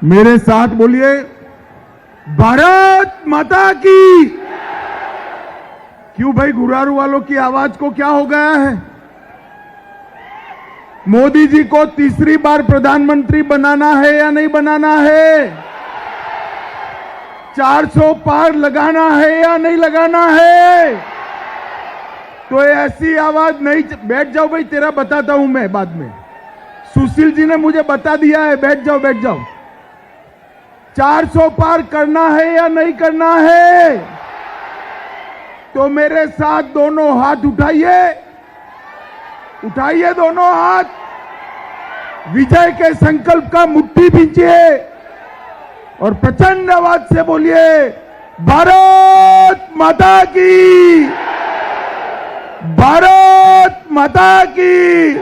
मेरे साथ बोलिए, भारत माता की। क्यों भाई, गुरारू वालों की आवाज को क्या हो गया है? मोदी जी को तीसरी बार प्रधानमंत्री बनाना है या नहीं बनाना है? 400 पार लगाना है या नहीं लगाना है? तो ऐसी आवाज नहीं। बैठ जाओ भाई, तेरा बताता हूं मैं बाद में। सुशील जी ने मुझे बता दिया है, बैठ जाओ बैठ जाओ। 400 पार करना है या नहीं करना है? तो मेरे साथ दोनों हाथ उठाइए, उठाइए दोनों हाथ, विजय के संकल्प का मुट्ठी भींचिए और प्रचंड आवाज से बोलिए, भारत माता की, भारत माता की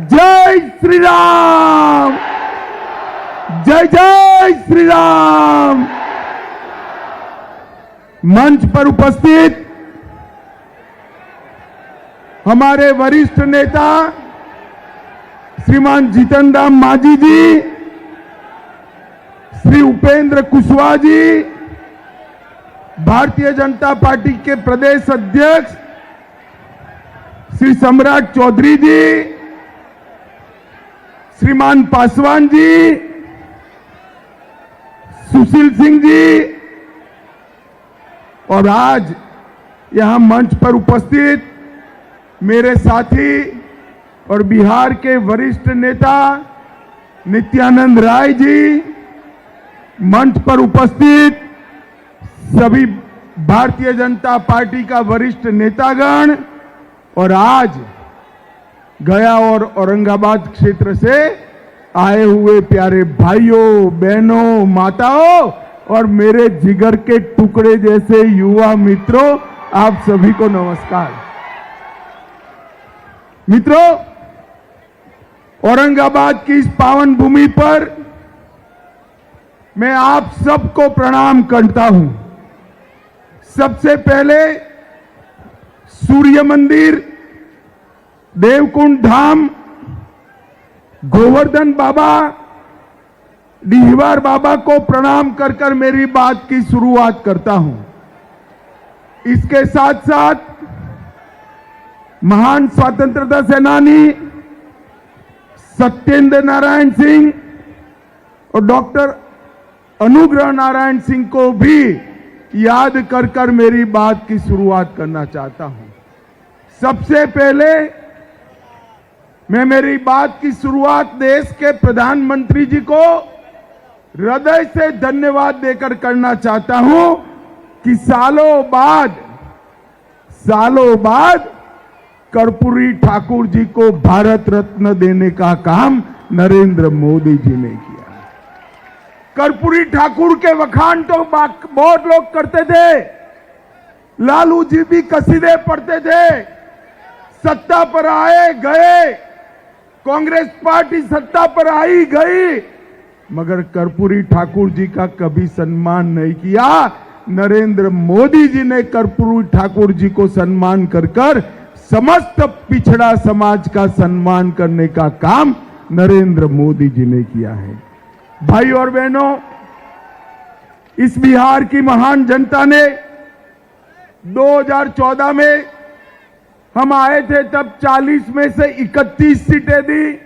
जय श्री राम, जय जय श्री राम। मंच पर उपस्थित हमारे वरिष्ठ नेता श्रीमान जीतन राम मांझी जी, श्री उपेंद्र कुशवाहा जी, भारतीय जनता पार्टी के प्रदेश अध्यक्ष श्री सम्राट चौधरी जी, श्रीमान पासवान जी, सुशील सिंह जी, और आज यहां मंच पर उपस्थित मेरे साथी और बिहार के वरिष्ठ नेता नित्यानंद राय जी, मंच पर उपस्थित सभी भारतीय जनता पार्टी का वरिष्ठ नेतागण, और आज गया और औरंगाबाद क्षेत्र से आए हुए प्यारे भाइयों बहनों माताओं और मेरे जिगर के टुकड़े जैसे युवा मित्रों, आप सभी को नमस्कार। मित्रों, औरंगाबाद की इस पावन भूमि पर मैं आप सबको प्रणाम करता हूं। सबसे पहले सूर्य मंदिर, देवकुंड धाम, गोवर्धन बाबा, डिहवार बाबा को प्रणाम कर कर मेरी बात की शुरुआत करता हूं। इसके साथ साथ महान स्वतंत्रता सेनानी सत्येंद्र नारायण सिंह और डॉक्टर अनुग्रह नारायण सिंह को भी याद कर कर मेरी बात की शुरुआत करना चाहता हूं। सबसे पहले मैं मेरी बात की शुरुआत देश के प्रधानमंत्री जी को हृदय से धन्यवाद देकर करना चाहता हूं कि सालों बाद कर्पूरी ठाकुर जी को भारत रत्न देने का काम नरेंद्र मोदी जी ने किया। कर्पूरी ठाकुर के वखान तो बहुत लोग करते थे, लालू जी भी कसीदे पढ़ते थे, सत्ता पर आए गए, कांग्रेस पार्टी सत्ता पर आई गई, मगर कर्पूरी ठाकुर जी का कभी सम्मान नहीं किया। नरेंद्र मोदी जी ने कर्पूरी ठाकुर जी को सम्मान कर समस्त पिछड़ा समाज का सम्मान करने का काम नरेंद्र मोदी जी ने किया है। भाई और बहनों, इस बिहार की महान जनता ने 2014 में हम आए थे, तब 40 में से 31 सीटें दी,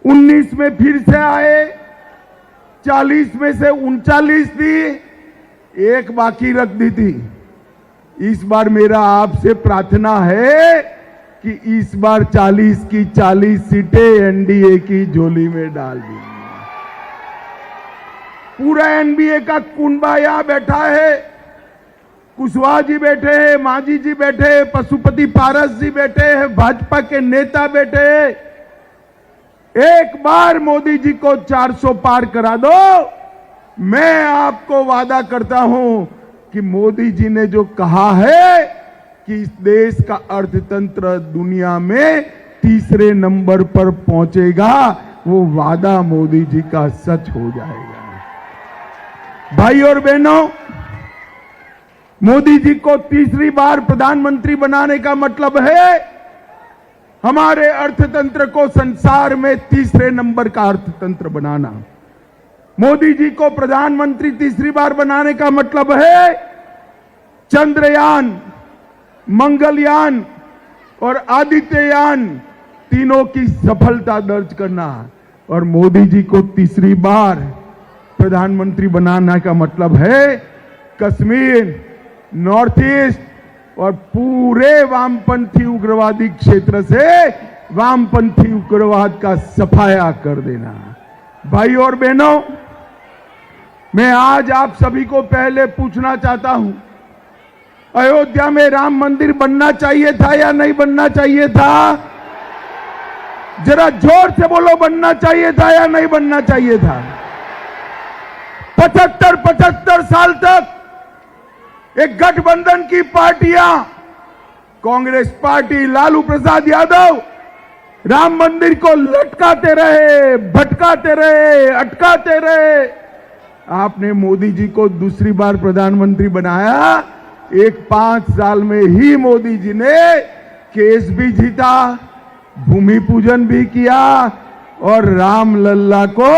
19 में फिर से आए, 40 में से 39 दी, एक बाकी रख दी थी। इस बार मेरा आपसे प्रार्थना है कि इस बार 40 की 40 सीटें एनडीए की झोली में डाल दी। पूरा एनडीए का कुनबा यहां बैठा है, कुशवाहा जी बैठे हैं, मांझी जी बैठे हैं, पशुपति पारस जी बैठे हैं, भाजपा के नेता बैठे हैं। एक बार मोदी जी को 400 पार करा दो, मैं आपको वादा करता हूं कि मोदी जी ने जो कहा है कि इस देश का अर्थतंत्र दुनिया में तीसरे नंबर पर पहुंचेगा, वो वादा मोदी जी का सच हो जाएगा। भाई और बहनों, मोदी जी को तीसरी बार प्रधानमंत्री बनाने का मतलब है हमारे अर्थतंत्र को संसार में तीसरे नंबर का अर्थतंत्र बनाना। मोदी जी को प्रधानमंत्री तीसरी बार बनाने का मतलब है चंद्रयान, मंगलयान और आदित्ययान तीनों की सफलता दर्ज करना। और मोदी जी को तीसरी बार प्रधानमंत्री बनाने का मतलब है कश्मीर, नॉर्थ ईस्ट और पूरे वामपंथी उग्रवादी क्षेत्र से वामपंथी उग्रवाद का सफाया कर देना। भाई और बहनों, मैं आज आप सभी को पहले पूछना चाहता हूं, अयोध्या में राम मंदिर बनना चाहिए था या नहीं बनना चाहिए था? जरा जोर से बोलो, बनना चाहिए था या नहीं बनना चाहिए था? 75 साल तक एक गठबंधन की पार्टियां, कांग्रेस पार्टी, लालू प्रसाद यादव राम मंदिर को लटकाते रहे, भटकाते रहे, अटकाते रहे। आपने मोदी जी को दूसरी बार प्रधानमंत्री बनाया। 5 साल में ही मोदी जी ने केस भी जीता, भूमि पूजन भी किया और राम लल्ला को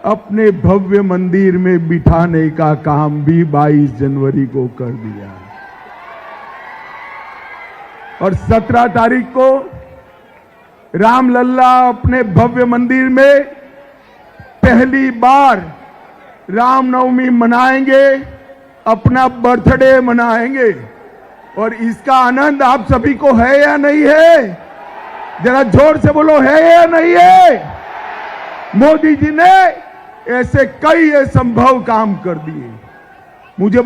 अपने भव्य मंदिर में बिठाने का काम भी 22 जनवरी को कर दिया। और 17 तारीख को राम लल्ला अपने भव्य मंदिर में पहली बार रामनवमी मनाएंगे, अपना बर्थडे मनाएंगे। और इसका आनंद आप सभी को है या नहीं है? जरा जोर से बोलो, है या नहीं है? मोदी जी ने ऐसे कई असंभव काम कर दिए। मुझे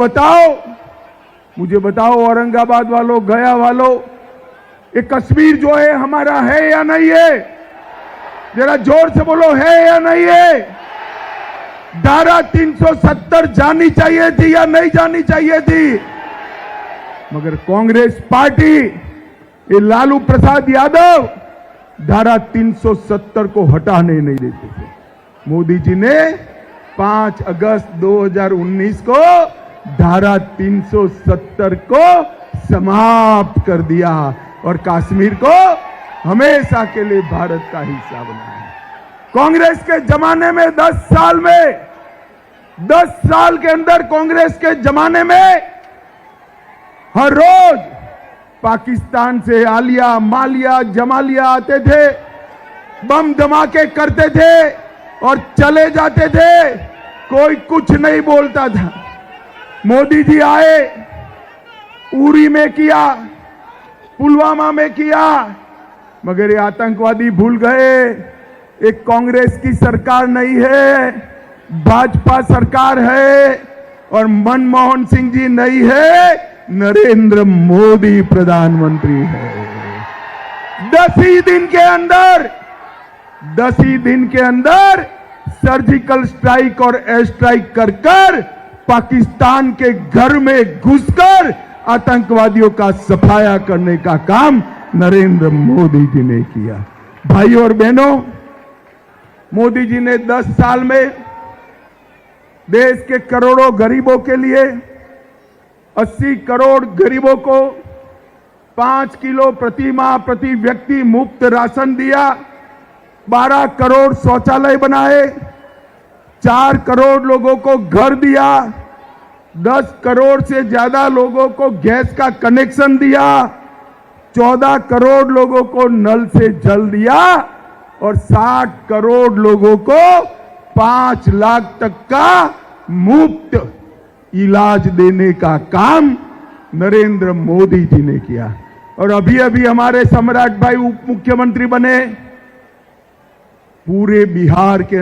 बताओ औरंगाबाद वालों, गया वालों, ये कश्मीर जो है हमारा है या नहीं है? जरा जोर से बोलो, है या नहीं है? धारा 370 जानी चाहिए थी या नहीं जानी चाहिए थी? मगर कांग्रेस पार्टी, ये लालू प्रसाद यादव धारा 370 को हटाने नहीं देते थे। मोदी जी ने 5 अगस्त 2019 को धारा 370 को समाप्त कर दिया और कश्मीर को हमेशा के लिए भारत का हिस्सा बनाया। कांग्रेस के जमाने में 10 साल के अंदर कांग्रेस के जमाने में हर रोज पाकिस्तान से आलिया, मालिया, जमालिया आते थे, बम धमाके करते थे और चले जाते थे, कोई कुछ नहीं बोलता था। मोदी जी आए, उरी में किया, पुलवामा में किया, मगर ये आतंकवादी भूल गए एक कांग्रेस की सरकार नहीं है, भाजपा सरकार है और मनमोहन सिंह जी नहीं है, नरेंद्र मोदी प्रधानमंत्री है। 10 ही दिन के अंदर सर्जिकल स्ट्राइक और एयर स्ट्राइक कर पाकिस्तान के घर में घुसकर आतंकवादियों का सफाया करने का काम नरेंद्र मोदी जी ने किया। भाई और बहनों, मोदी जी ने 10 साल में देश के करोड़ों गरीबों के लिए 80 करोड़ गरीबों को 5 किलो प्रति माह प्रति व्यक्ति मुफ्त राशन दिया, 12 करोड़ शौचालय बनाए, 4 करोड़ लोगों को घर दिया, 10 करोड़ से ज्यादा लोगों को गैस का कनेक्शन दिया, 14 करोड़ लोगों को नल से जल दिया और 60 करोड़ लोगों को 5 लाख तक का मुफ्त इलाज देने का काम नरेंद्र मोदी जी ने किया। और अभी अभी हमारे सम्राट भाई उप मुख्यमंत्री बने, पूरे बिहार के